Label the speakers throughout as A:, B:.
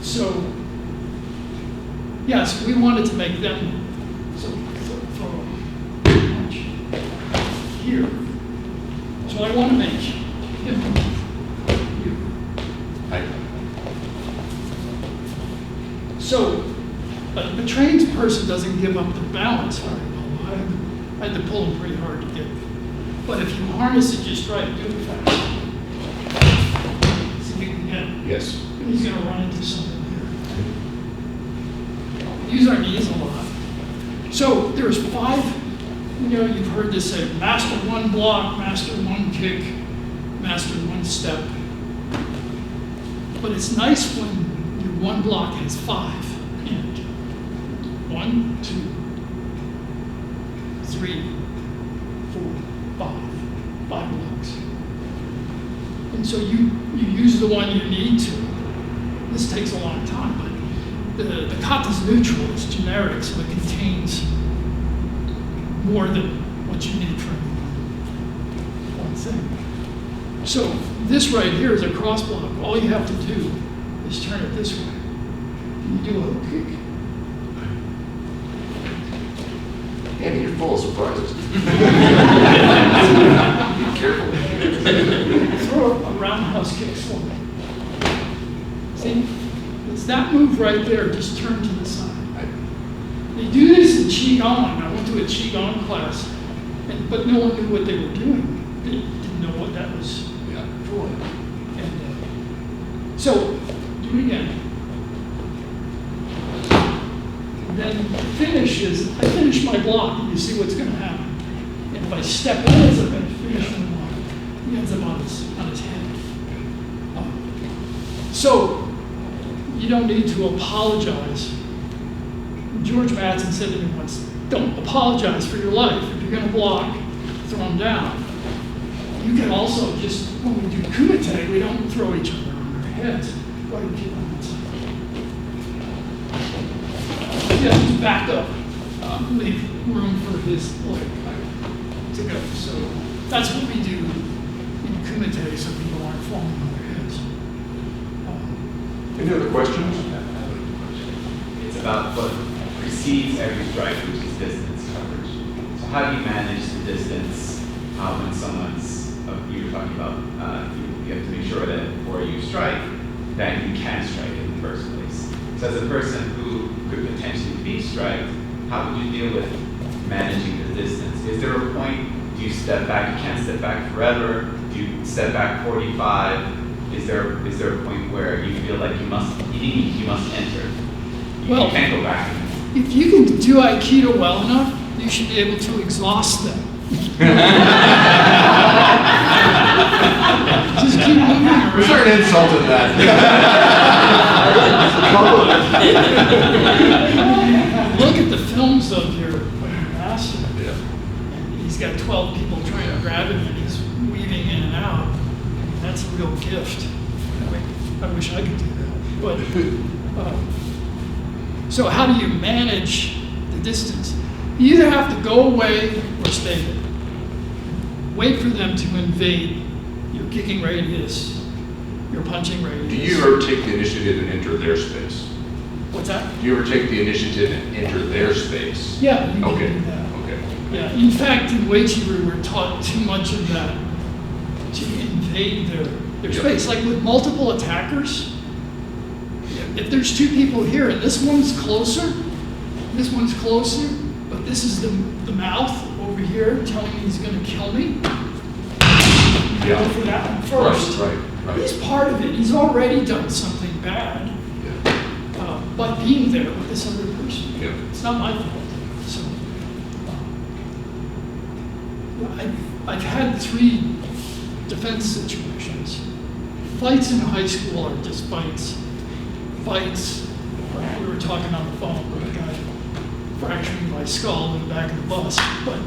A: So, yes, we wanted to make them so throw a punch here. So I want to make him here. So a trained person doesn't give up their balance very well. I had to pull him pretty hard to get it. But if you harness it just right, do it fast. See if you can get it.
B: Yes.
A: He's going to run into something here. Use our knees a lot. So there's 5, you've heard this say, master 1 block, master 1 kick, master 1 step. But it's nice when your 1 block has 5 in it. 1, 2, 3, 4, 5 blocks. And so you use the one you need to. This takes a long time, but the kata's neutral, it's generic, so it contains more than what you need for one thing. So this right here is a cross block. All you have to do is turn it this way. And you do a hook kick.
B: Andy, you're full of surprises. Be careful.
A: Throw a roundhouse kick slowly. See? It's that move right there, just turn to the side. They do this in Qigong. I went to a Qigong class, but no one knew what they were doing. They didn't know what that was for. And so, do it again. And then the finish is, I finish my block, and you see what's going to happen. And if I step in as I'm going to finish the block, he ends up on his head. So, you don't need to apologize. George Mattson said to me once, don't apologize for your life. If you're going to block, throw them down. You can also just, when we do kumite, we don't throw each other on our heads. Go ahead and keep on that side. Yeah, just back up. Leave room for his leg to go. So that's what we do in kumite, so people aren't falling on their heads.
B: Any other questions?
C: It's about what precedes every strike, which is distance coverage. So how do you manage the distance when someone's, you were talking about, you have to make sure that before you strike, that you can strike in the first place. So as a person who could potentially be striked, how would you deal with managing the distance? Is there a point, do you step back, you can't step back forever? Do you step back 45? Is there a point where you feel like you must enter? You can't go back.
A: If you can do Aikido well enough, you should be able to exhaust them. Just keep moving around.
B: We're starting to insult in that.
A: Look at the films of your master.
B: Yeah.
A: And he's got 12 people trying to grab him, and he's weaving in and out. That's a real gift. I wish I could do that. But so how do you manage the distance? You either have to go away or stay there. Wait for them to invade your kicking radius, your punching radius.
B: Do you ever take the initiative and enter their space?
A: What's that?
B: Do you ever take the initiative and enter their space?
A: Yeah, you can
B: Okay.
A: do that.
B: Okay.
A: Yeah, in fact, in Weiqi, we're taught too much of that to invade their space. Like with multiple attackers, if there's 2 people here and this one's closer, but this is the mouth over here telling me he's going to kill me, go for that one first.
B: Right.
A: He's part of it. He's already done something bad by being there with this other person.
B: Yeah.
A: It's not my fault. So I've had 3 defense situations. Fights in high school are just fights. We were talking on the phone with a guy fracturing my skull in the back of the bus. But,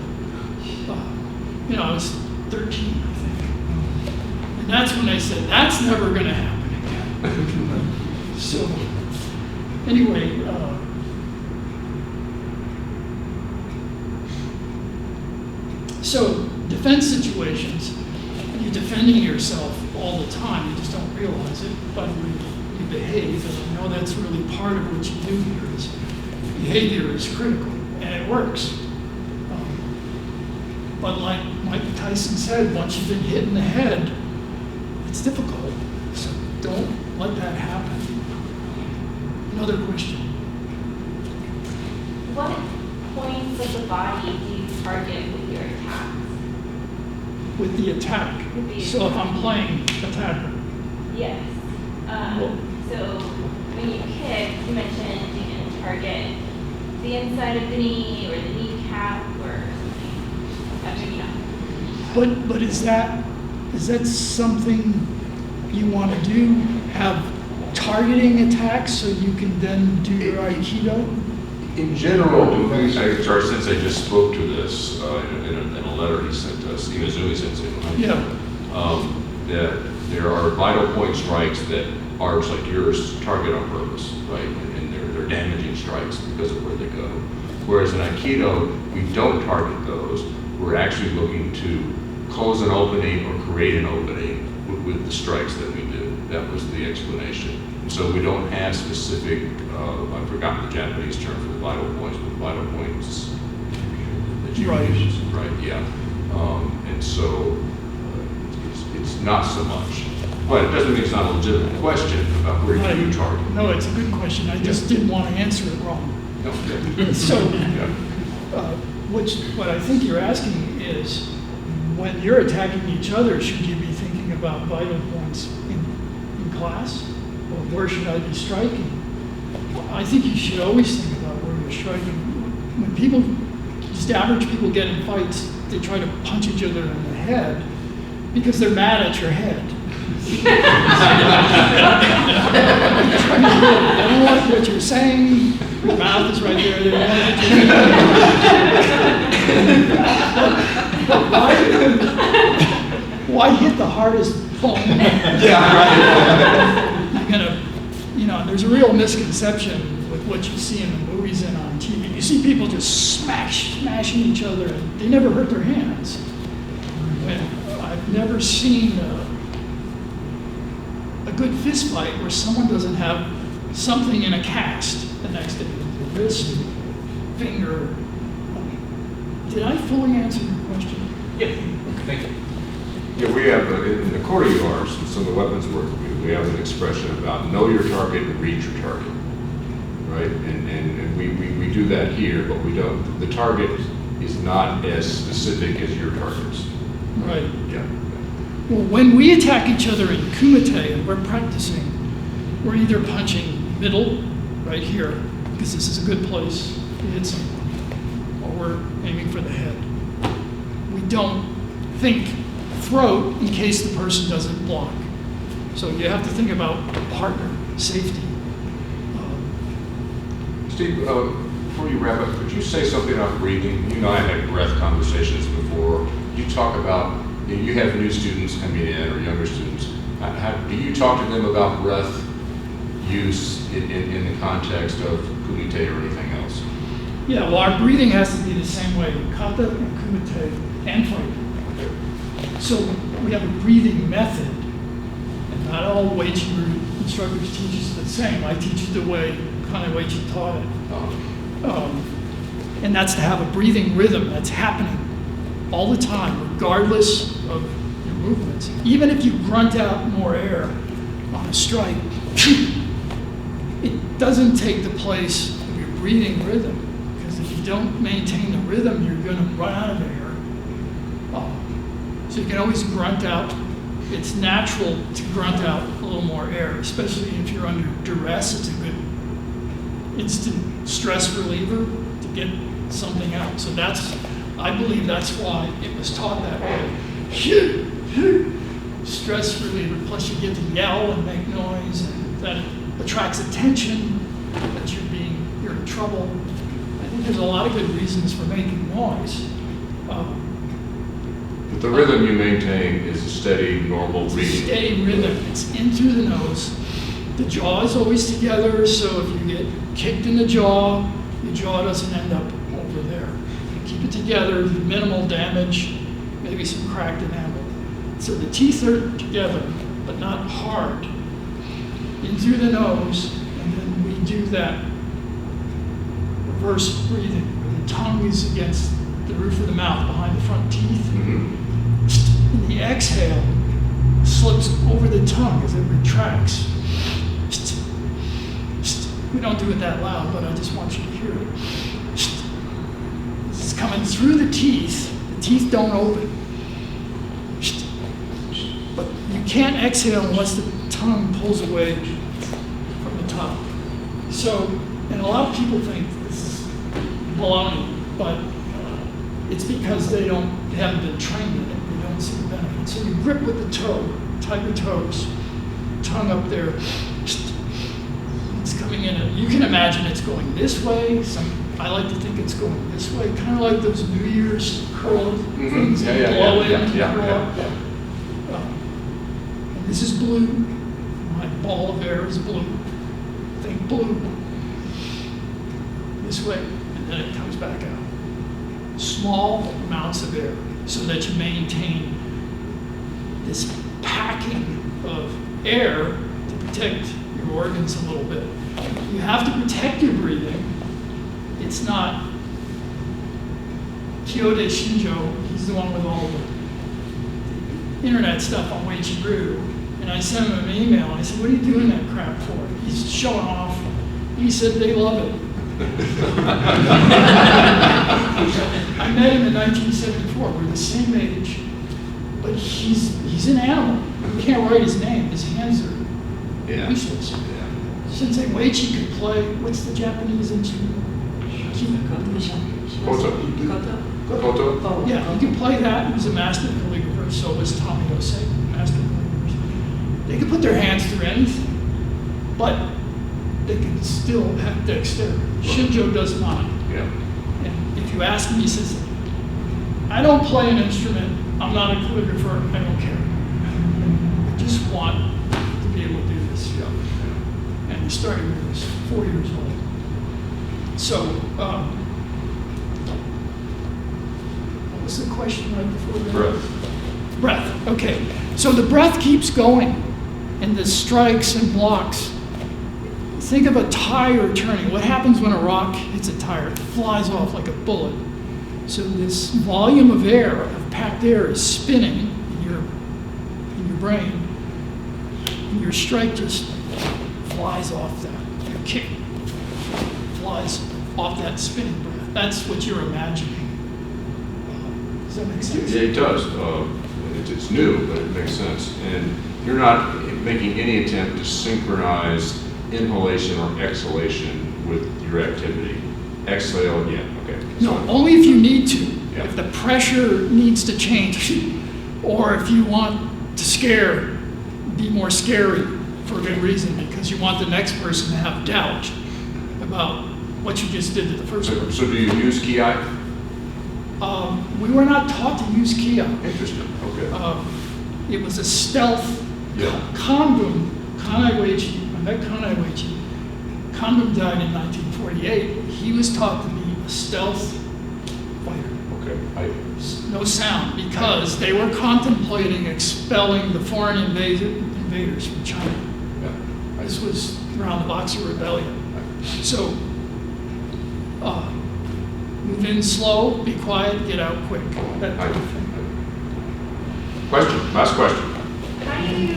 A: I was 13, I think. And that's when I said, that's never going to happen again. So, anyway, so defense situations, you're defending yourself all the time. You just don't realize it. By the way, you behave, and I know that's really part of what you do here, is behavior is critical, and it works. But like Mike Tyson said, once you've been hit in the head, it's difficult. So don't let that happen. Another question.
D: What points of the body do you target with your attacks?
A: With the attack.
D: With the
A: So if
D: attack.
A: I'm playing attacker,
D: Yes.
A: Well-
D: So when you kick, you mentioned you can target the inside of the knee or the kneecap or something. After you know.
A: but is that something you want to do? Have targeting attacks so you can then do your Aikido?
B: In general, sorry, since I just spoke to this in a letter he sent us, Izumi sensei, right?
A: Yeah.
B: That there are vital point strikes that arms like yours target on purpose, right? And they're damaging strikes because of where they go. Whereas in Aikido, we don't target those. We're actually looking to close an opening or create an opening with the strikes that we do. That was the explanation. And so we don't have specific, I've forgotten the Japanese term for the vital points, but vital points that you
A: Right.
B: use, right? Yeah. And so it's not so much. But it doesn't mean it's not a legitimate question about where do you target.
A: No, it's a good question. I just didn't want to answer it wrong.
B: No, yeah.
A: So,
B: Yeah.
A: what I think you're asking is, when you're attacking each other, should you be thinking about vital points in class? Or where should I be striking? I think you should always think about where you're striking. When people, just average people get in fights, they try to punch each other in the head because they're mad at your head. They don't like what you're saying. Your mouth is right there. They don't like what you're saying. Why hit the hardest bone?
B: Yeah, right.
A: You're gonna, there's a real misconception with what you see in the movies and on TV. You see people just smashing each other, and they never hurt their hands. And I've never seen a good fist fight where someone doesn't have something in a cast the next day, the wrist, finger. Did I fully answer your question?
C: Yes. Thank you.
B: Yeah, we have, in the core of ours, and some of the weapons work, we have an expression about know your target and read your target, right? And we do that here, but we don't, the target is not as specific as your targets.
A: Right.
B: Yeah.
A: Well, when we attack each other in kumite and we're practicing, we're either punching middle, right here, because this is a good place to hit someone, or we're aiming for the head. We don't think throat in case the person doesn't block. So you have to think about partner safety.
B: Steve, before you wrap up, could you say something about breathing? You know, I've had breath conversations before. You talk about, you have new students coming in or younger students. Do you talk to them about breath use in the context of kumite or anything else?
A: Yeah, well, our breathing has to be the same way, kata and kumite and fighting. So we have a breathing method, and not all Weichi instructors teach us the same. I teach it the way kind of Weichi taught it. And that's to have a breathing rhythm that's happening all the time, regardless of your movements. Even if you grunt out more air on a strike, it doesn't take the place of your breathing rhythm, because if you don't maintain the rhythm, you're going to run out of air. So you can always grunt out. It's natural to grunt out a little more air, especially if you're under duress. It's a good instant stress reliever to get something out. So I believe that's why it was taught that way. Stress reliever, plus you get to yell and make noise, and that attracts attention that you're in trouble. I think there's a lot of good reasons for making noise.
B: But the rhythm you maintain is a steady, normal breathing.
A: Steady rhythm. It's in through the nose. The jaw is always together, so if you get kicked in the jaw, your jaw doesn't end up over there. You keep it together, minimal damage, maybe some cracked enamel. So the teeth are together, but not hard. in through the nose, and then we do that reverse breathing, where the tongue is against the roof of the mouth behind the front teeth. And the exhale slips over the tongue as it retracts. We don't do it that loud, but I just want you to hear it. This is coming through the teeth. The teeth don't open. But you can't exhale unless the tongue pulls away from the top. So, and a lot of people think this is baloney, but it's because they haven't been trained in it. They don't see the benefit. So you grip with the toe, tight your toes, tongue up there. It's coming in. You can imagine it's going this way. I like to think it's going this way, kind of like those New Year's curl things that blow in and curl up. And this is blue. My ball of air is blue. Think blue. This way, and then it comes back out. Small amounts of air so that you maintain this packing of air to protect your organs a little bit. You have to protect your breathing. It's not Kyoto Shinjo, he's the one with all the internet stuff on Weichi-Brew, and I sent him an email and I said, what are you doing that crap for? He's showing off. He said they love it. I met him in 1974. We're the same age, but he's an animal. He can't write his name. His hands are useless. Sensei Weichi could play. What's the Japanese instrument?
B: Koto?
A: Yeah, he could play that. He was a master calligrapher. So was Tommy Osei, master calligraphers. They could put their hands through anything, but they can still have dexterity. Shinjo does not.
B: Yeah.
A: And if you ask him, he says, I don't play an instrument. I'm not a calligrapher. I don't care. I just want to be able to do this.
B: Yeah.
A: And he started when he was 4 years old. So, what was the question right before that? Breath. Okay. So the breath keeps going, and the strikes and blocks. Think of a tire turning. What happens when a rock hits a tire? It flies off like a bullet. So this volume of air, of packed air, is spinning in your brain. And your strike just flies off that. Your kick flies off that spinning breath. That's what you're imagining. Does that make sense?
B: Yeah, it does. It's new, but it makes sense. And you're not making any attempt to synchronize inhalation or exhalation with your activity. Exhale, yeah, okay.
A: No, only if you need to.
B: Yeah.
A: If the pressure needs to change, or if you want to be more scary for a good reason, because you want the next person to have doubt about what you just did to the first person.
B: So do you use ki?
A: We were not taught to use Kia.
B: Interesting, okay.
A: It was a stealth Kondum, Kanai Weichi. I met Kanai Weichi. Kondum died in 1948. He was taught to be a stealth fighter.
B: Okay.
A: No sound, because they were contemplating expelling the foreign invaders from China. This was around the Boxer Rebellion. So, move in slow, be quiet, get out quick. That type of thing.
B: Question, last question.
E: How do you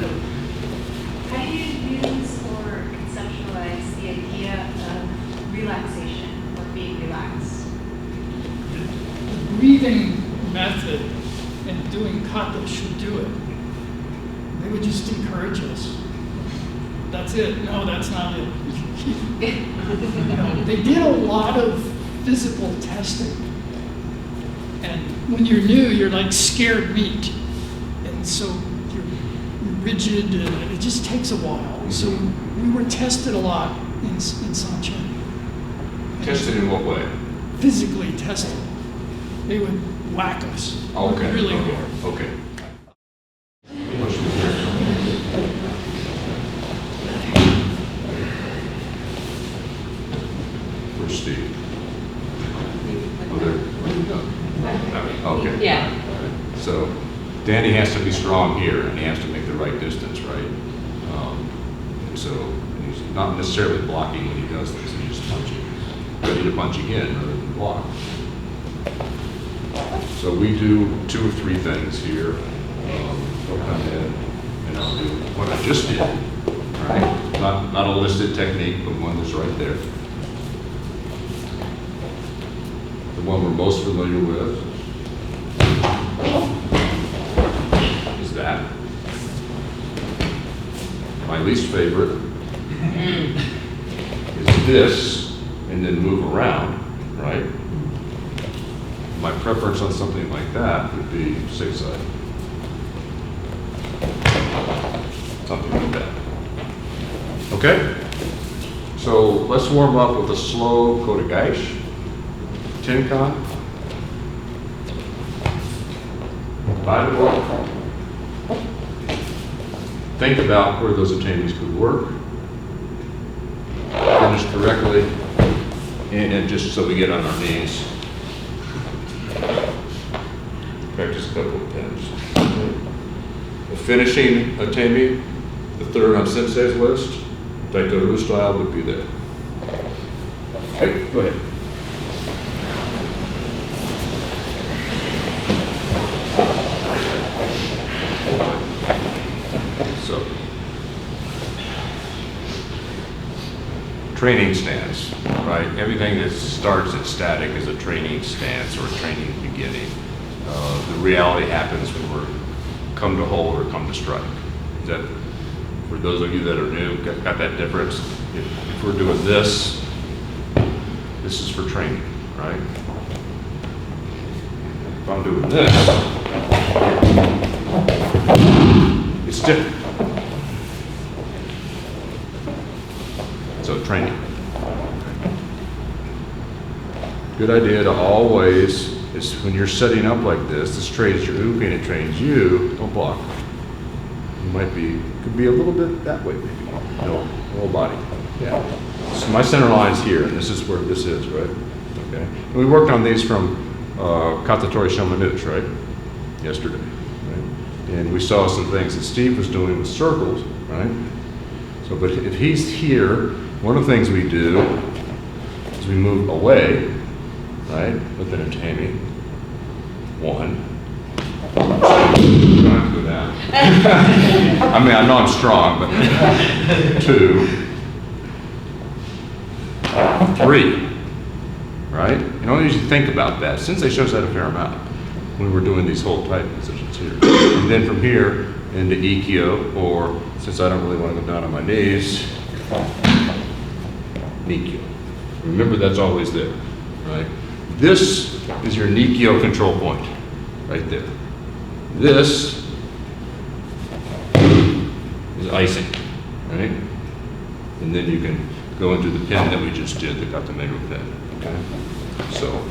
E: use or conceptualize the idea of relaxation or being relaxed?
A: The breathing method and doing kata should do it. They would just encourage us. That's it. No, that's not it. They did a lot of physical testing. And when you're new, you're like scared meat. And so you're rigid, and it just takes a while. So we were tested a lot in Sanchen.
B: Tested in what way?
A: Physically tested. They would whack us.
B: Okay.
A: Really hard.
B: Okay. Where's Steve? Oh, there. Okay.
E: Yeah.
B: So Danny has to be strong here, and he has to make the right distance, right? So not necessarily blocking when he does this, he's just punching. Ready to punch again rather than block. So we do 2 or 3 things here. He'll come in and I'll do what I just did, right? Not a listed technique, but one that's right there. The one we're most familiar with is that. My least favorite is this, and then move around, right? My preference on something like that would be zigzag. Something like that. Okay? So let's warm up with a slow Kotegaeshi, Tenkan, Bible. Think about where those attainments could work. Finish correctly, and just so we get on our knees. Practice a couple of times. The finishing atemi, the third on Sensei's list, Daitoru style would be there. Okay, go ahead. So, training stance, right? Everything that starts at static is a training stance or a training beginning. The reality happens when we're come to hold or come to strike. Is that, for those of you that are new, got that difference? If we're doing this, this is for training, right? If I'm doing this, it's different. So training. Good idea to always, is when you're setting up like this trains your uke and it trains you, don't block. You might be, could be a little bit that way maybe, no, whole body, yeah. So my center line's here, and this is where this is, right? Okay, and we worked on these from Katatori Shomanuch, right? Yesterday, right? And we saw some things that Steve was doing with circles, right? So, but if he's here, one of the things we do is we move away, right, with an atemi. 1. I'm gonna have to go down. I mean, I know I'm strong, but 2, 3, right? You don't usually think about that. Sensei shows that a fair amount when we're doing these whole tight positions here. And then from here into Ikkyo, or since I don't really want to go down on my knees, Nikkyo. Remember, that's always there, right? This is your Nikkyo control point, right there. This is icing, right? And then you can go into the pin that we just did, the Katamego pin, okay? So,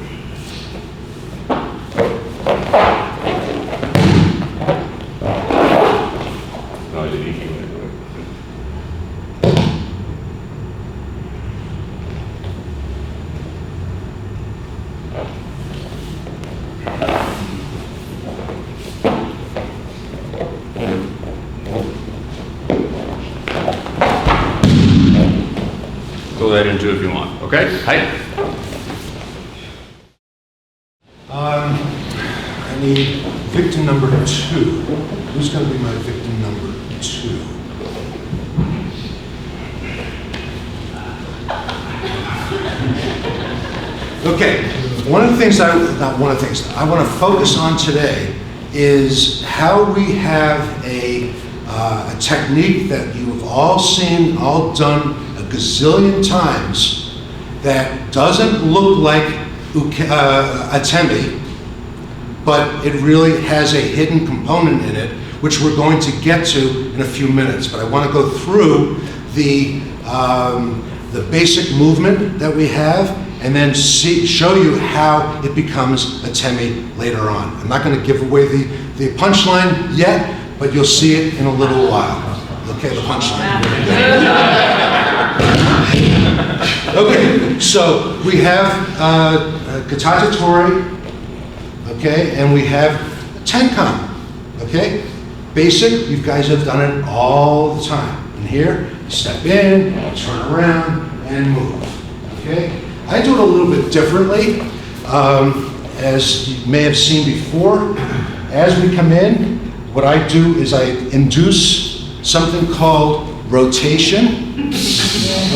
B: no, I did Ikkyo anyway. Go that into if you want, okay? Hi.
F: I need victim number 2. Who's going to be my victim number 2? Okay, one of the things I want to focus on today is how we have a technique that you have all seen, all done a gazillion times, that doesn't look like atemi, but it really has a hidden component in it, which we're going to get to in a few minutes. But I want to go through the basic movement that we have, and then show you how it becomes atemi later on. I'm not going to give away the punchline yet, but you'll see it in a little while. Okay, the punchline. Okay, so we have Katate Tori, okay, and we have Tenkan, okay? Basic, you guys have done it all the time. And here Step in, turn around, and move, okay? I do it a little bit differently. As you may have seen before, as we come in, what I do is I induce something called rotation,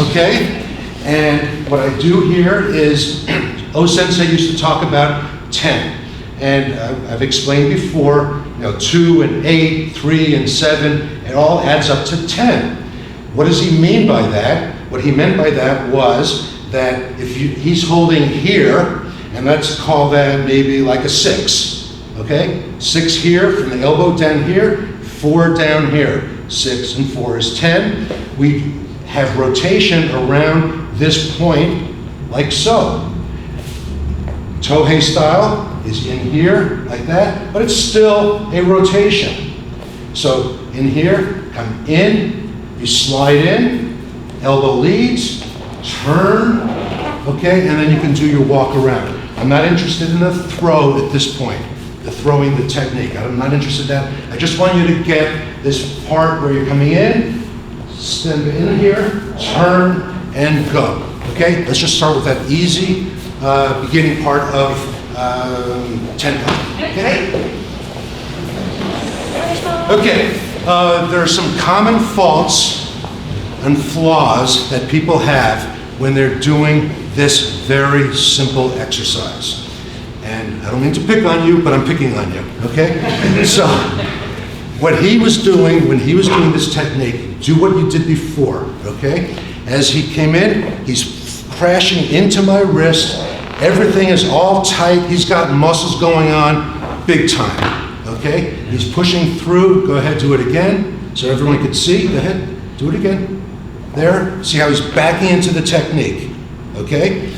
F: okay? And what I do here is, O-Sensei used to talk about 10. And I've explained before, 2 and 8, 3 and 7, it all adds up to 10. What does he mean by that? What he meant by that was that if he's holding here, and let's call that maybe like a 6, okay? 6 here from the elbow down here, 4 down here. 6 and 4 is 10. We have rotation around this point, like so. Tohei style is in here, like that, but it's still a rotation. So in here, come in, you slide in, elbow leads, turn, okay, and then you can do your walk around. I'm not interested in the throw at this point, the throwing the technique. I'm not interested in that. I just want you to get this part where you're coming in, step in here, turn, and go. Okay, let's just start with that easy beginning part of Tenkan. Okay? Okay, there are some common faults and flaws that people have when they're doing this very simple exercise. And I don't mean to pick on you, but I'm picking on you, okay? So, what he was doing when he was doing this technique, do what you did before, okay? As he came in, he's crashing into my wrist. Everything is all tight. He's got muscles going on big time, okay? He's pushing through. Go ahead, do it again so everyone can see. Go ahead, do it again. There, see how he's backing into the technique, okay?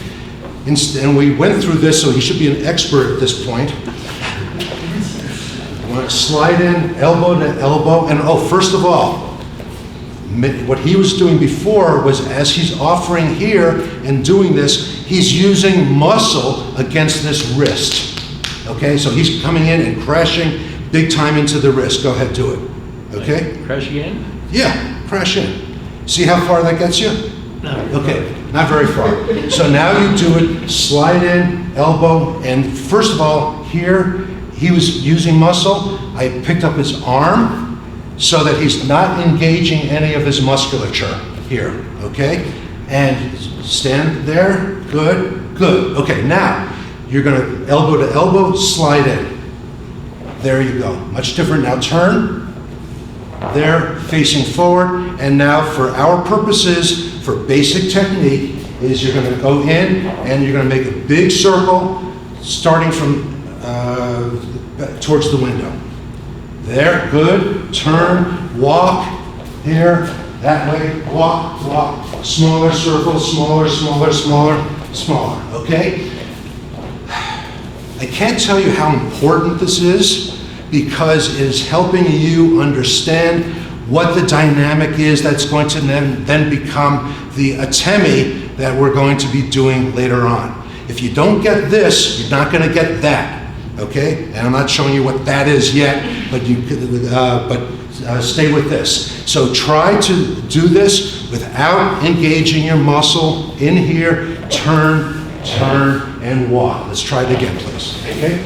F: And we went through this, so he should be an expert at this point. You want to slide in, elbow to elbow, and first of all, what he was doing before was as he's offering here and doing this, he's using muscle against this wrist, okay? So he's coming in and crashing big time into the wrist. Go ahead, do it, okay?
G: Crash again?
F: Yeah, crash in. See how far that gets you?
G: No.
F: Okay, not very far. So now you do it, slide in, elbow, and first of all, here, he was using muscle. I picked up his arm so that he's not engaging any of his musculature here, okay? And stand there, good, good. Okay, now, you're gonna elbow to elbow, slide in. There you go, much different. Now turn. There, facing forward, and now for our purposes, for basic technique, is you're going to go in and you're going to make a big circle, starting from towards the window. There, good, turn, walk, here, that way, walk, walk, smaller circle, smaller, smaller, smaller, smaller, okay? I can't tell you how important this is, because it is helping you understand what the dynamic is that's going to then become the atemi that we're going to be doing later on. If you don't get this, you're not going to get that, okay? And I'm not showing you what that is yet, but stay with this. So try to do this without engaging your muscle in here, turn, turn, and walk. Let's try it again, please, okay?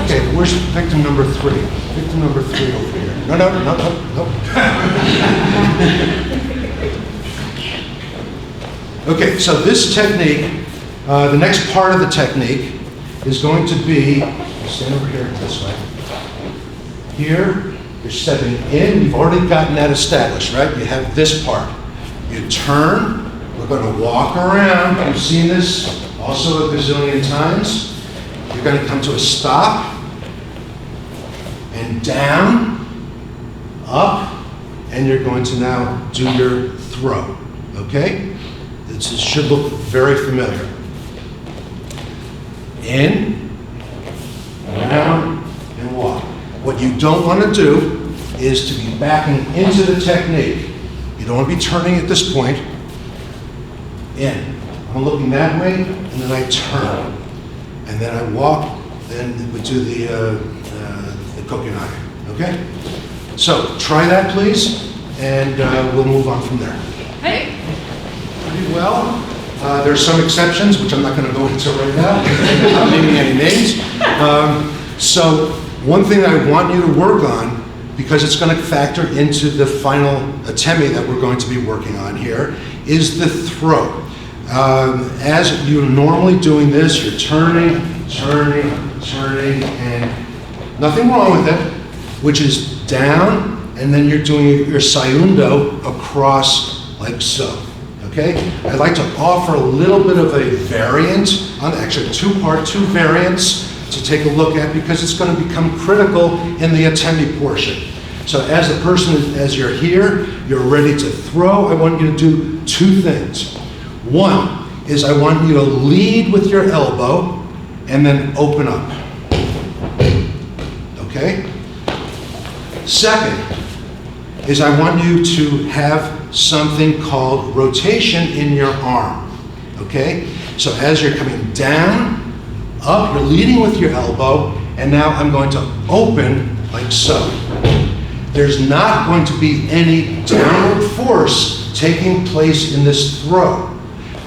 F: Okay, where's victim number 3? Victim number 3 over here. No, no, no, no, no. Okay, so this technique, the next part of the technique is going to be, stand over here this way. Here, you're stepping in. You've already gotten that established, right? You have this part. You turn. We're going to walk around. You've seen this also a gazillion times. You're going to come to a stop, and down, up, and you're going to now do your throw, okay? This should look very familiar. In, down, and walk. What you don't want to do is to be backing into the technique. You don't want to be turning at this point. In. I'm looking that way, and then I turn. And then I walk, then we do the kokunage, okay? So try that, please. and we'll move on from there.
D: Hey.
F: Pretty well. There's some exceptions, which I'm not going to go into right now. I'm not naming any names. So one thing I want you to work on, because it's going to factor into the final atemi that we're going to be working on here, is the throw. As you're normally doing this, you're turning, and nothing wrong with it, which is down, and then you're doing your sayundo across like so. Okay? I'd like to offer a little bit of a variant, actually two variants to take a look at, because it's going to become critical in the atemi portion. So as as you're here, you're ready to throw, I want you to do two things. One is I want you to lead with your elbow and then open up. Okay? Second is I want you to have something called rotation in your arm. Okay? So as you're coming down, up, you're leading with your elbow, and now I'm going to open like so. There's not going to be any downward force taking place in this throw.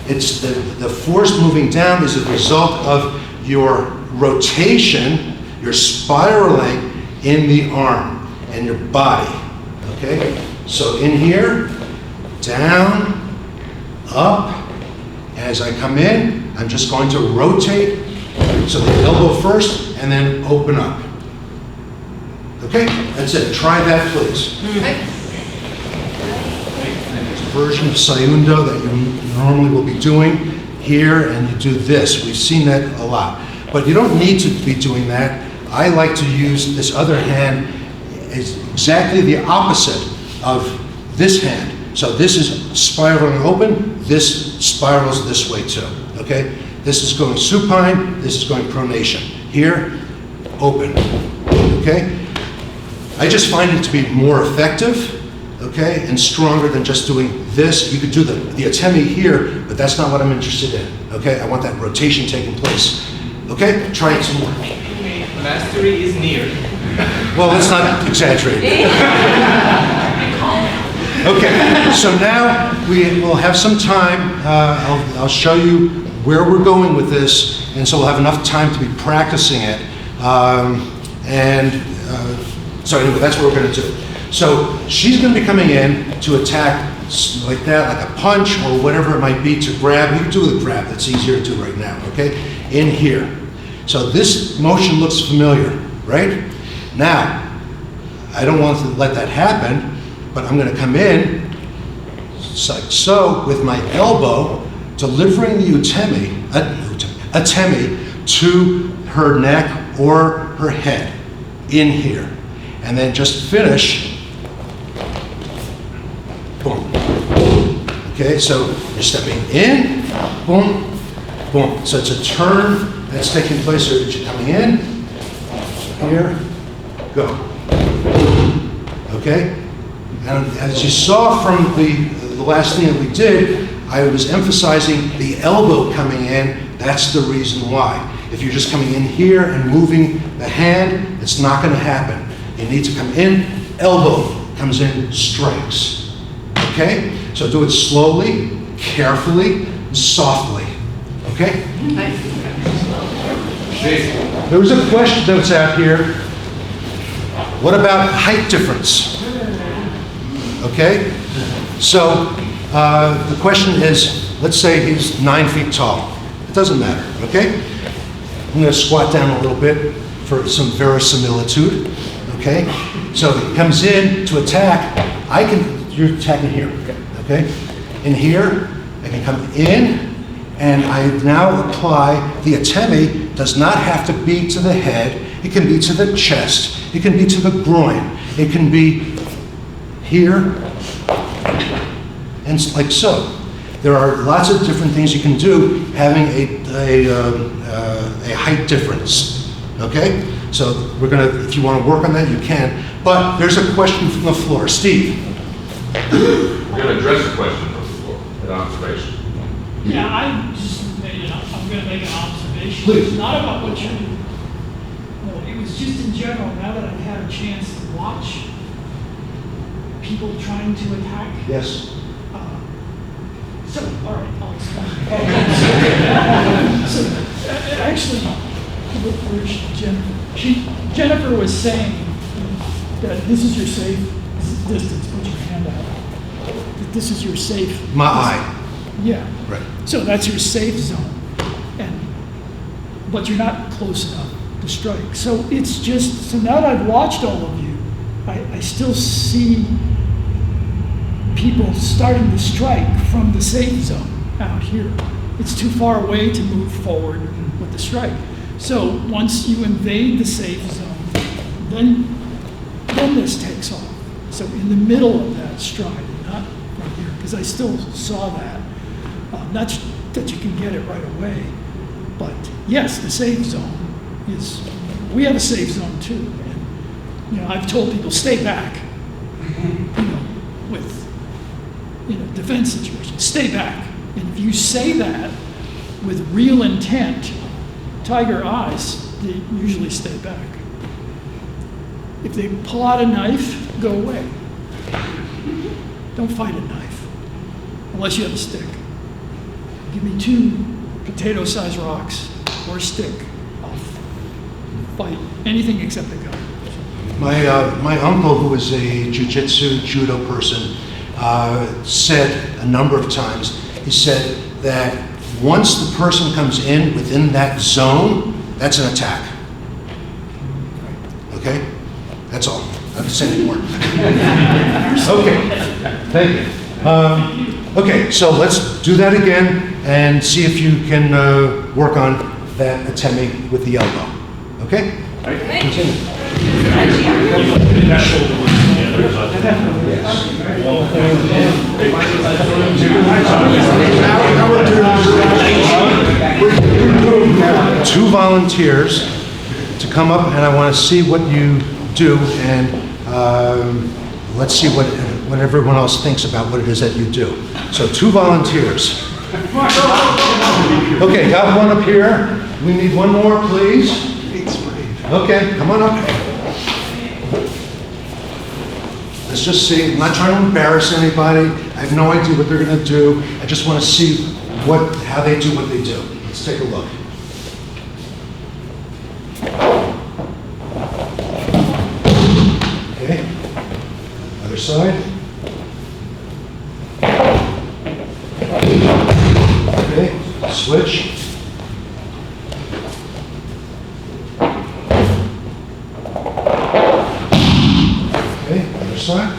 F: It's the force moving down is a result of your rotation, your spiraling in the arm and your body. Okay? So in here, down, up. As I come in, I'm just going to rotate. So the elbow first, and then open up. Okay? That's it. Try that, please. It's a version of sayundo that you normally will be doing here, and you do this. We've seen that a lot. But you don't need to be doing that. I like to use this other hand as exactly the opposite of this hand. So this is spiraling open, this spirals this way too, okay? This is going supine, this is going pronation. Here, open, okay? I just find it to be more effective, okay, and stronger than just doing this. You could do the atemi here, but that's not what I'm interested in, okay? I want that rotation taking place. Okay, try it some more.
C: Mastery is near.
F: Well, let's not exaggerate. Okay, so now we will have some time. I'll show you where we're going with this, and so we'll have enough time to be practicing it. So anyway, that's what we're going to do. So she's going to be coming in to attack like that, like a punch or whatever it might be to grab. You can do the grab, that's easier to do right now, okay? In here. So this motion looks familiar, right? Now, I don't want to let that happen, but I'm going to come in, like so, with my elbow, delivering the atemi to her neck or her head, in here. And then just finish, boom. Okay, so you're stepping in, boom, boom. So it's a turn that's taking place, so that you're coming in, here, go. Okay? And as you saw from the last thing that we did, I was emphasizing the elbow coming in. That's the reason why. If you're just coming in here and moving the hand, it's not going to happen. You need to come in, elbow comes in, strikes. Okay? So do it slowly, carefully, softly. Okay? There was a question that was out here. What about height difference? Okay? So the question is, let's say he's 9 feet tall. It doesn't matter, okay? I'm going to squat down a little bit for some verisimilitude, okay? So he comes in to attack. You're attacking here, okay? In here, I can come in, and I now apply the atemi. Does not have to be to the head. It can be to the chest. It can be to the groin. It can be here, and like so. There are lots of different things you can do having a height difference, okay? So we're gonna, if you wanna work on that, you can. But there's a question from the floor. Steve.
B: We're gonna address the question from the floor, an observation.
A: Yeah, I'm going to make an observation.
F: Please.
A: It's not about what you're doing. No, it was just in general, now that I've had a chance to watch people trying to attack?
F: Yes.
A: So, all right, I'll explain. So, actually, where's Jennifer? Jennifer was saying that this is your safe distance. Put your hand out. That this is your safe.
F: My eye.
A: Yeah.
F: Right.
A: So that's your safe zone, but you're not close enough to strike. So it's just, so now that I've watched all of you, I still see people starting to strike from the safe zone out here. It's too far away to move forward with the strike. So once you invade the safe zone, then this takes off. So in the middle of that stride, not right here, because I still saw that. Not that you can get it right away, but yes, the safe zone is, we have a safe zone too. And, I've told people, stay back, with, defense situations, stay back. And if you say that with real intent, tiger eyes, they usually stay back. If they pull out a knife, go away. Don't fight a knife, unless you have a stick. Give me 2 potato-sized rocks or a stick, I'll fight anything except a gun.
F: My uncle, who was a jiu-jitsu judo person, said a number of times, he said that once the person comes in within that zone, that's an attack. Okay? That's all. I don't have to say anymore. Okay, thank you. Okay, so let's do that again and see if you can work on that atemi with the elbow. Okay? Continue. Two volunteers to come up, and I want to see what you do, and let's see what everyone else thinks about what it is that you do. So 2 volunteers. Okay, got one up here. We need one more, please. Okay, come on up. Let's just see. I'm not trying to embarrass anybody. I have no idea what they're going to do. I just want to see how they do what they do. Let's take a look. Okay. Other side. Okay. Switch. Okay. Other side.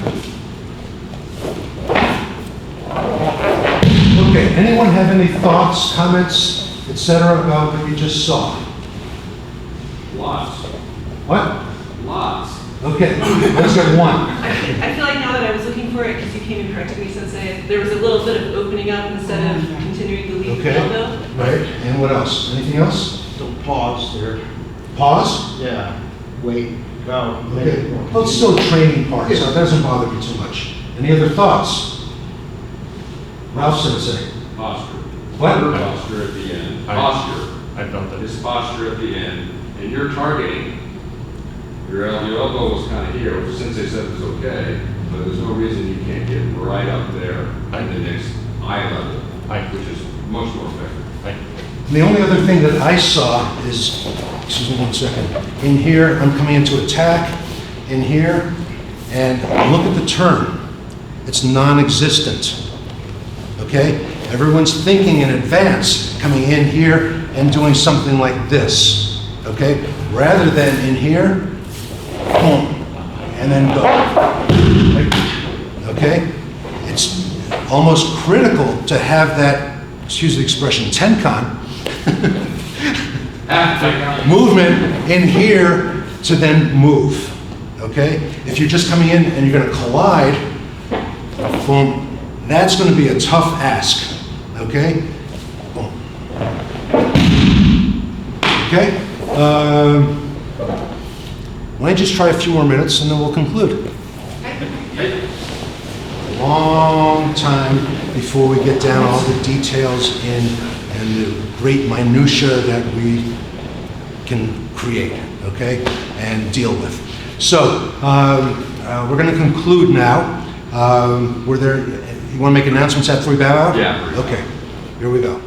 F: Okay. Anyone have any thoughts, comments, etc. about what you just saw?
G: Lots.
F: What?
G: Lots.
F: Okay. Let's get one.
H: I feel like now that I was looking for it, because you came and corrected me, Sensei, there was a little bit of opening up instead of continuing to lead the
F: Okay.
H: elbow.
F: Right. And what else? Anything else?
I: Don't pause there.
F: Pause?
I: Yeah. Wait. Go.
F: Okay. Well, it's still a training part, so it doesn't bother me too much. Any other thoughts? Ralph Sensei.
G: Posture.
F: What?
G: Posture at the end. Posture.
I: I felt that.
G: This posture at the end, and you're targeting. Your elbow was kind of here, which Sensei said was okay, but there's no reason you can't get right up there at the next eye level, which is much more effective.
F: The only other thing that I saw is, excuse me 1 second, in here, I'm coming into attack, in here, and look at the turn. It's non-existent, okay? Everyone's thinking in advance, coming in here and doing something like this, okay? Rather than in here, boom, and then go, okay? It's almost critical to have that, excuse the expression, tenkan, movement in here to then move, okay? If you're just coming in and you're going to collide, boom, that's going to be a tough ask, okay? Boom. Okay? Why don't you just try a few more minutes and then we'll conclude. A long time before we get down all the details and the great minutia that we can create, okay, and deal with. So we're going to conclude now. Were there, you want to make announcements after we bow out?
B: Yeah.
F: Okay, here we go.